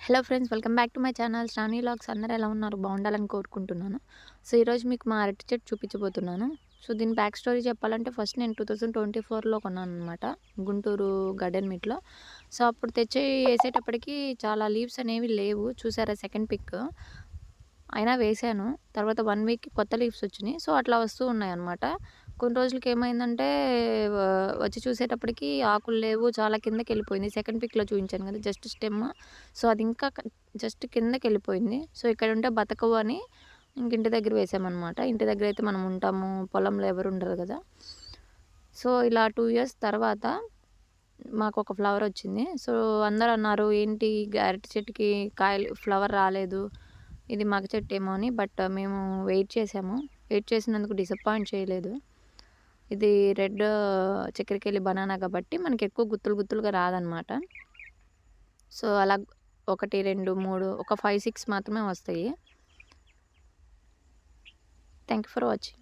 Hello friends, welcome back to my channel Shravani vlogs. అందరూ ఎలా ఉన్నారు? బాగుండాలని కోరుకుంటున్నాను. సో ఈరోజు మీకు మా అరటి చెట్టు చూపించబోతున్నాను. సో దీని బ్యాక్ స్టోరీ చెప్పాలంటే ఫస్ట్ నేను 2024లో కొన్నాను అనమాట, గుంటూరు గార్డెన్ మీట్లో. సో అప్పుడు తెచ్చి వేసేటప్పటికి చాలా లీవ్స్ అనేవి లేవు, చూసారా సెకండ్ పిక్. అయినా వేసాను. తర్వాత 1 వీక్‌కి కొత్త లీవ్స్ వచ్చినాయి. సో అట్లా వస్తూ ఉన్నాయన్నమాట. కొన్ని రోజులకి ఏమైందంటే వచ్చి చూసేటప్పటికి ఆకులు లేవు, చాలా కిందకెళ్ళిపోయింది. సెకండ్ పిక్‌లో చూపించాను కదా, జస్ట్ స్టెమ్. సో అది ఇంకా జస్ట్ కిందకెళ్ళిపోయింది. సో ఇక్కడ ఉంటే బతకవు అని ఇంక ఇంటి దగ్గర వేసామన్నమాట. ఇంటి దగ్గర అయితే మనం ఉంటాము, పొలంలో ఎవరు ఉండరు కదా. సో ఇలా 2 ఇయర్స్ తర్వాత మాకు ఒక ఫ్లవర్ వచ్చింది. సో అందరూ అన్నారు, ఏంటి అరటి చెట్టుకి కాయలు ఫ్లవర్ రాలేదు, ఇది మగ చెట్టు ఏమో అని. బట్ మేము వెయిట్ చేసాము. వెయిట్ చేసినందుకు డిసప్పాయింట్ చేయలేదు. ఇది రెడ్ చక్కెరకేళి బనానా కాబట్టి మనకి ఎక్కువ గుత్తులు గుత్తులుగా రాదనమాట. సో అలా 1, 2, 3 ఒక 5, 6 మాత్రమే వస్తాయి. Thank you for watching.